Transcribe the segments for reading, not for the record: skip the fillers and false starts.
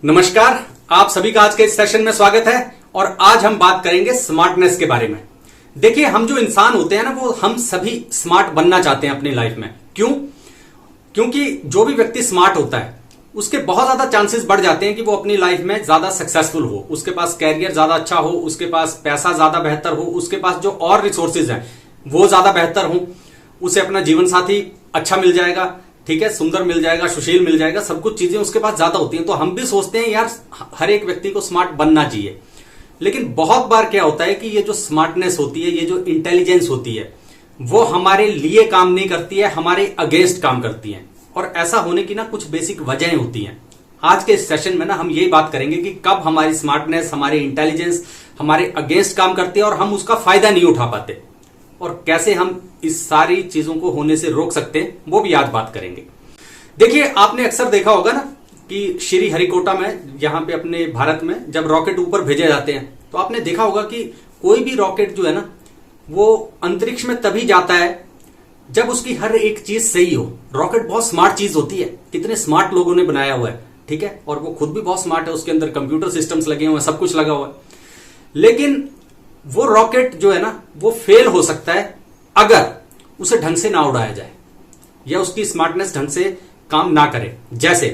नमस्कार, आप सभी का आज के इस सेशन में स्वागत है। और आज हम बात करेंगे स्मार्टनेस के बारे में। देखिए, हम जो इंसान होते हैं ना, वो हम सभी स्मार्ट बनना चाहते हैं अपनी लाइफ में। क्यों? क्योंकि जो भी व्यक्ति स्मार्ट होता है उसके बहुत ज्यादा चांसेस बढ़ जाते हैं कि वो अपनी लाइफ में ज्यादा सक्सेसफुल हो, उसके पास कैरियर ज्यादा अच्छा हो, उसके पास पैसा ज्यादा बेहतर हो, उसके पास जो और रिसोर्सेज हैं वो ज्यादा बेहतर हो, उसे अपना जीवन साथी अच्छा मिल जाएगा, ठीक है, सुंदर मिल जाएगा, सुशील मिल जाएगा, सब कुछ चीजें उसके पास ज्यादा होती हैं। तो हम भी सोचते हैं यार हर एक व्यक्ति को स्मार्ट बनना चाहिए। लेकिन बहुत बार क्या होता है कि ये जो स्मार्टनेस होती है, ये जो इंटेलिजेंस होती है, वो हमारे लिए काम नहीं करती है, हमारे अगेंस्ट काम करती है। और ऐसा होने की ना कुछ बेसिक वजहें होती हैं। आज के इस सेशन में ना हम यही बात करेंगे कि कब हमारी स्मार्टनेस, हमारी इंटेलिजेंस हमारे अगेंस्ट काम करती है और हम उसका फायदा नहीं उठा पाते, और कैसे हम इस सारी चीजों को होने से रोक सकते हैं, वो भी आज बात करेंगे। देखिए, आपने अक्सर देखा होगा ना कि श्री हरिकोटा में, यहां पे अपने भारत में जब रॉकेट ऊपर भेजे जाते हैं, तो आपने देखा होगा कि कोई भी रॉकेट जो है ना, वो अंतरिक्ष में तभी जाता है जब उसकी हर एक चीज सही हो। रॉकेट बहुत स्मार्ट चीज होती है, कितने स्मार्ट लोगों ने बनाया हुआ है, ठीक है, और वो खुद भी बहुत स्मार्ट है, उसके अंदर कंप्यूटर सिस्टम्स लगे हुए हैं, सब कुछ लगा हुआ है। लेकिन वो रॉकेट जो है ना, वो फेल हो सकता है अगर उसे ढंग से ना उड़ाया जाए या उसकी स्मार्टनेस ढंग से काम ना करे। जैसे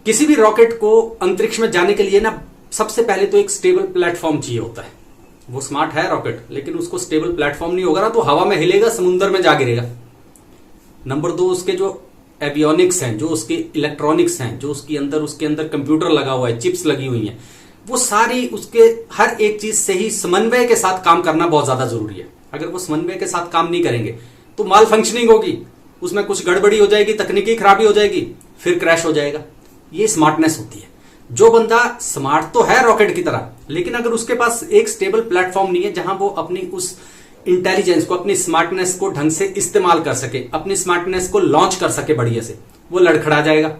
किसी भी रॉकेट को अंतरिक्ष में जाने के लिए ना, सबसे पहले तो एक स्टेबल प्लेटफॉर्म चाहिए होता है। वो स्मार्ट है रॉकेट, लेकिन उसको स्टेबल प्लेटफॉर्म नहीं होगा ना, तो हवा में हिलेगा, समुद्र में जा गिरेगा। नंबर 2, उसके जो एवियोनिक्स हैं, जो उसके इलेक्ट्रॉनिक्स हैं, जो उसके अंदर कंप्यूटर लगा हुआ है, चिप्स लगी हुई हैं, वो सारी उसके हर एक चीज से ही समन्वय के साथ काम करना बहुत ज्यादा जरूरी है। अगर वो समन्वय के साथ काम नहीं करेंगे तो माल फंक्शनिंग होगी, उसमें कुछ गड़बड़ी हो जाएगी, तकनीकी खराबी हो जाएगी, फिर क्रैश हो जाएगा। ये स्मार्टनेस होती है। जो बंदा स्मार्ट तो है रॉकेट की तरह, लेकिन अगर उसके पास एक स्टेबल प्लेटफॉर्म नहीं है जहां वो अपनी उस इंटेलिजेंस को, अपनी स्मार्टनेस को ढंग से इस्तेमाल कर सके, अपनी स्मार्टनेस को लॉन्च कर सके बढ़िया से, वो लड़खड़ा जाएगा।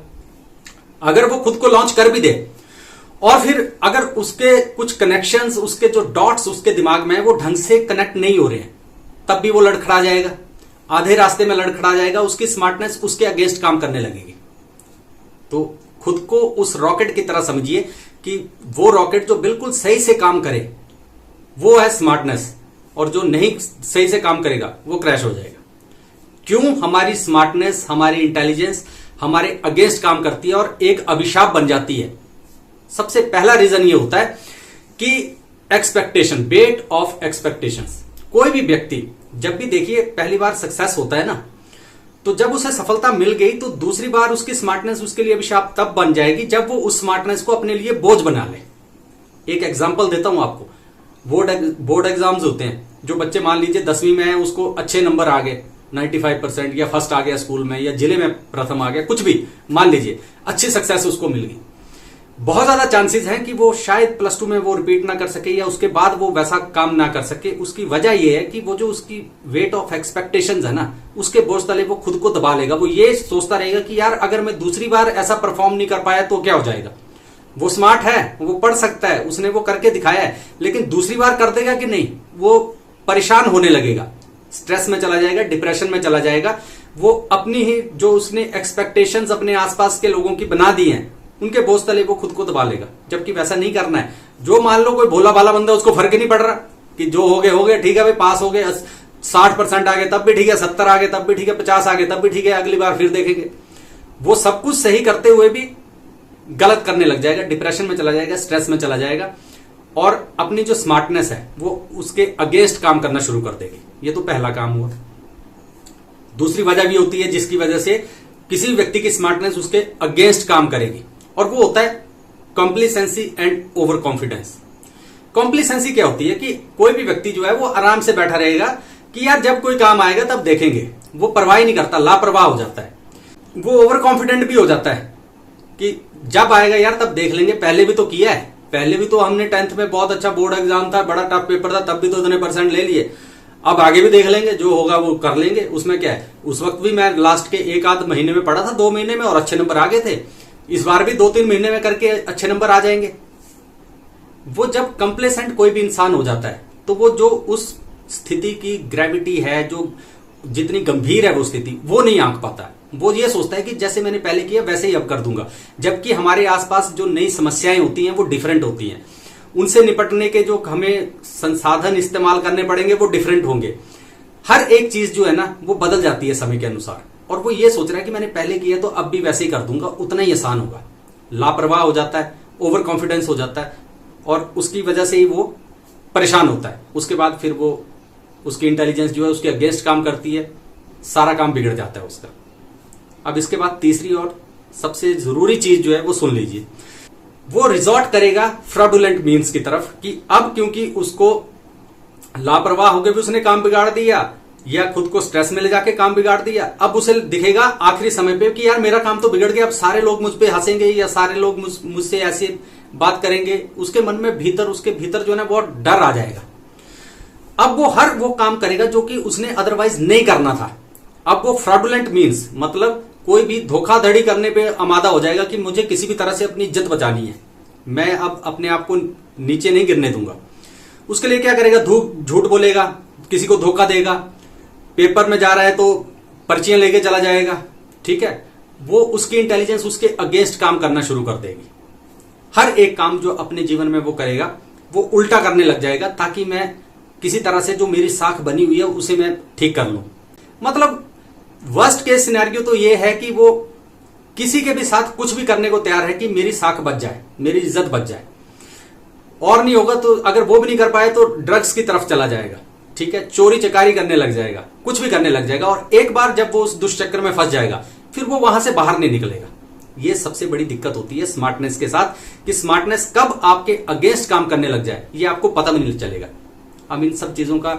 अगर वो खुद को लॉन्च कर भी दे और फिर अगर उसके कुछ कनेक्शंस, उसके जो डॉट्स उसके दिमाग में है, वो ढंग से कनेक्ट नहीं हो रहे हैं, तब भी वो लड़खड़ा जाएगा, आधे रास्ते में लड़खड़ा जाएगा, उसकी स्मार्टनेस उसके अगेंस्ट काम करने लगेगी। तो खुद को उस रॉकेट की तरह समझिए कि वो रॉकेट जो बिल्कुल सही से काम करे वो है स्मार्टनेस, और जो नहीं सही से काम करेगा वो क्रैश हो जाएगा। क्यों? हमारी स्मार्टनेस, हमारी इंटेलिजेंस हमारे अगेंस्ट काम करती है और एक अभिशाप बन जाती है। सबसे पहला रीजन ये होता है कि एक्सपेक्टेशन, वेट ऑफ एक्सपेक्टेशंस। कोई भी व्यक्ति जब भी, देखिए, पहली बार सक्सेस होता है ना, तो जब उसे सफलता मिल गई तो दूसरी बार उसकी स्मार्टनेस उसके लिए अभिशाप तब बन जाएगी जब वो उस स्मार्टनेस को अपने लिए बोझ बना ले। एक एग्जांपल देता हूं आपको। बोर्ड एग्जाम्स होते हैं, जो बच्चे मान लीजिए 10वीं में है, उसको अच्छे नंबर आ गए, 95% या फर्स्ट आ गया स्कूल में, या जिले में प्रथम आ गया, कुछ भी मान लीजिए, अच्छी सक्सेस उसको मिल गई। बहुत ज्यादा चांसेस हैं कि वो शायद +2 में वो रिपीट ना कर सके, या उसके बाद वो वैसा काम ना कर सके। उसकी वजह ये है कि वो जो उसकी वेट ऑफ एक्सपेक्टेशंस है ना, उसके बोझ तले वो खुद को दबा लेगा। वो ये सोचता रहेगा कि यार अगर मैं दूसरी बार ऐसा परफॉर्म नहीं कर पाया तो क्या हो जाएगा। वो स्मार्ट है, वो पढ़ सकता है, उसने वो करके दिखाया है, लेकिन दूसरी बार कर देगा कि नहीं, वो परेशान होने लगेगा, स्ट्रेस में चला जाएगा, डिप्रेशन में चला जाएगा। वो अपनी ही जो उसने एक्सपेक्टेशंस अपने आसपास के लोगों की बना दी हैं, उनके बोझ तले वो खुद को दबा लेगा। जबकि वैसा नहीं करना है। जो मान लो कोई भोला भाला बंदा, उसको फर्क ही नहीं पड़ रहा कि जो हो गए ठीक है भाई, पास हो गए, 60% आ गए तब भी ठीक है, 70 आ गए तब भी ठीक है, 50 आ गए तब भी ठीक है, अगली बार फिर देखेंगे। वो सब कुछ सही करते हुए भी गलत करने लग जाएगा, डिप्रेशन में चला जाएगा, स्ट्रेस में चला जाएगा, और अपनी जो स्मार्टनेस है वो उसके अगेंस्ट काम करना शुरू कर देगी। ये तो पहला काम हुआ। दूसरी वजह भी होती है जिसकी वजह से किसी व्यक्ति की स्मार्टनेस उसके अगेंस्ट काम करेगी, और वो होता है complacency and over confidence. Complacency क्या होती है कि कोई भी व्यक्ति जो है वो आराम से बैठा रहेगा कि यार जब कोई काम आएगा तब देखेंगे। वो परवाह ही नहीं करता, लापरवाह हो जाता है। वो ओवर कॉन्फिडेंट भी हो जाता है कि जब आएगा यार तब देख लेंगे, पहले भी तो किया है, पहले भी तो हमने 10th में बहुत अच्छा बोर्ड एग्जाम था, बड़ा टफ पेपर था, तब भी तो इतने % ले लिए, अब आगे भी देख लेंगे, जो होगा वो कर लेंगे, उसमें क्या है। उस वक्त भी मैं लास्ट के 1 आध महीने में पढ़ा था, 2 महीने में, और अच्छे नंबर आ गए थे। इस बार भी 2-3 महीने में करके अच्छे नंबर आ जाएंगे। वो जब कंप्लेसेंट कोई भी इंसान हो जाता है, तो वो जो उस स्थिति की ग्रेविटी है, जो जितनी गंभीर है वो स्थिति, वो नहीं आंक पाता है। वो ये सोचता है कि जैसे मैंने पहले किया वैसे ही अब कर दूंगा, जबकि हमारे आसपास जो नई समस्याएं होती हैं वो डिफरेंट होती हैं। उनसे निपटने के जो हमें संसाधन इस्तेमाल करने पड़ेंगे वो डिफरेंट होंगे। हर एक चीज जो है ना वो बदल जाती है समय के अनुसार, और वो ये सोच रहा है कि मैंने पहले किया तो अब भी वैसे ही कर दूंगा, उतना ही आसान होगा। लापरवाह हो जाता है, ओवर कॉन्फिडेंस हो जाता है, और उसकी वजह से ही वो परेशान होता है। उसके बाद फिर वो उसकी इंटेलिजेंस जो है उसके अगेंस्ट काम करती है, सारा काम बिगड़ जाता है उसका। अब इसके बाद तीसरी और सबसे जरूरी चीज जो है वो सुन लीजिए। वो रिजॉर्ट करेगा फ्रॉडुलेंट मीन्स की तरफ कि अब क्योंकि उसको लापरवाह होकर भी उसने काम बिगाड़ दिया या खुद को स्ट्रेस में ले जाके काम बिगाड़ दिया, अब उसे दिखेगा आखिरी समय पे कि यार मेरा काम तो बिगड़ गया, अब सारे लोग मुझ पे हंसेंगे या सारे लोग मुझसे ऐसे बात करेंगे। उसके मन में उसके भीतर जो है ना बहुत डर आ जाएगा। अब वो हर वो काम करेगा जो कि उसने अदरवाइज नहीं करना था। अब वो फ्रॉडुलेंट मीन्स मतलब कोई भी धोखाधड़ी करने पे आमादा हो जाएगा कि मुझे किसी भी तरह से अपनी इज्जत बचानी है, मैं अब अपने आप को नीचे नहीं गिरने दूंगा। उसके लिए क्या करेगा, झूठ बोलेगा, किसी को धोखा देगा, पेपर में जा रहा है तो पर्चियां लेके चला जाएगा, ठीक है। वो उसकी इंटेलिजेंस उसके अगेंस्ट काम करना शुरू कर देगी। हर एक काम जो अपने जीवन में वो करेगा वो उल्टा करने लग जाएगा, ताकि मैं किसी तरह से जो मेरी साख बनी हुई है उसे मैं ठीक कर लूं। मतलब वर्स्ट केस सिनेरियो तो ये है कि वो किसी के भी साथ कुछ भी करने को तैयार है कि मेरी साख बच जाए, मेरी इज्जत बच जाए, और नहीं होगा तो अगर वो भी नहीं कर पाए तो ड्रग्स की तरफ चला जाएगा, ठीक है, चोरी चकारी करने लग जाएगा, कुछ भी करने लग जाएगा। और एक बार जब वो उस दुष्चक्र में फंस जाएगा फिर वो वहां से बाहर नहीं निकलेगा। ये सबसे बड़ी दिक्कत होती है स्मार्टनेस के साथ, कि स्मार्टनेस कब आपके अगेंस्ट काम करने लग जाए ये आपको पता भी नहीं चलेगा। अब इन सब चीजों का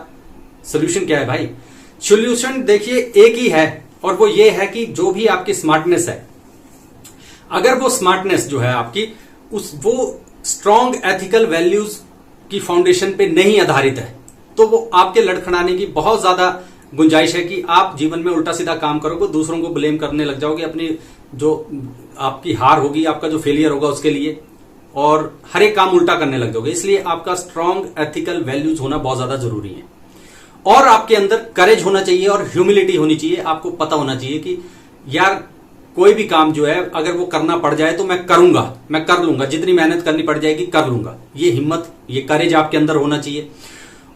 सोल्यूशन क्या है भाई? सोल्यूशन देखिए एक ही है, और वो ये है कि जो भी आपकी स्मार्टनेस है, अगर वो स्मार्टनेस जो है आपकी वो स्ट्रॉन्ग एथिकल वैल्यूज की फाउंडेशन पे नहीं आधारित है, तो वो आपके लड़खड़ाने की बहुत ज्यादा गुंजाइश है कि आप जीवन में उल्टा सीधा काम करोगे, दूसरों को ब्लेम करने लग जाओगे अपनी जो आपकी हार होगी, आपका जो फेलियर होगा उसके लिए, और हर एक काम उल्टा करने लग जाओगे। इसलिए आपका स्ट्रॉन्ग एथिकल वैल्यूज होना बहुत ज्यादा जरूरी है, और आपके अंदर करेज होना चाहिए और ह्यूमिलिटी होनी चाहिए। आपको पता होना चाहिए कि यार कोई भी काम जो है अगर वो करना पड़ जाए तो मैं करूंगा, मैं कर लूंगा, जितनी मेहनत करनी पड़ जाएगी कर लूंगा। ये हिम्मत, ये करेज आपके अंदर होना चाहिए।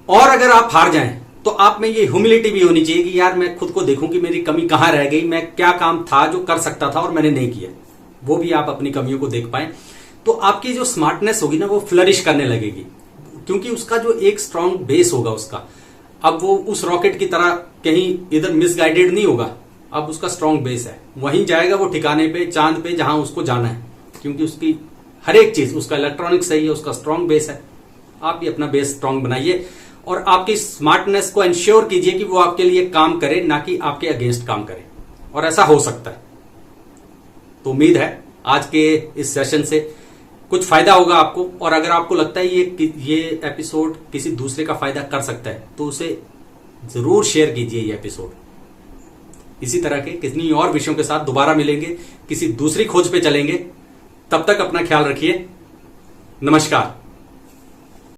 और अगर आप हार जाएं तो आप में ये ह्यूमिलिटी भी होनी चाहिए कि यार मैं खुद को देखूं कि मेरी कमी कहां रह गई, मैं क्या काम था जो कर सकता था और मैंने नहीं किया, वो भी आप अपनी कमियों को देख पाए। तो आपकी जो स्मार्टनेस होगी ना वो फ्लरिश करने लगेगी, क्योंकि उसका जो एक स्ट्रांग बेस होगा उसका, अब वो उस रॉकेट की तरह कहीं इधर मिसगाइडेड नहीं होगा। अब उसका स्ट्रांग बेस है, वहीं जाएगा वो ठिकाने पे, चांद पे, जहां उसको जाना है, क्योंकि उसकी हर एक चीज, उसका इलेक्ट्रॉनिक्स सही है, उसका स्ट्रांग बेस है। आप भी अपना बेस स्ट्रांग बनाइए और आपकी स्मार्टनेस को इंश्योर कीजिए कि वो आपके लिए काम करे, ना कि आपके अगेंस्ट काम करे, और ऐसा हो सकता है। तो उम्मीद है आज के इस सेशन से कुछ फायदा होगा आपको, और अगर आपको लगता है ये एपिसोड किसी दूसरे का फायदा कर सकता है तो उसे जरूर शेयर कीजिए ये एपिसोड। इसी तरह के कितनी और विषयों के साथ दोबारा मिलेंगे, किसी दूसरी खोज पे चलेंगे। तब तक अपना ख्याल रखिए। नमस्कार।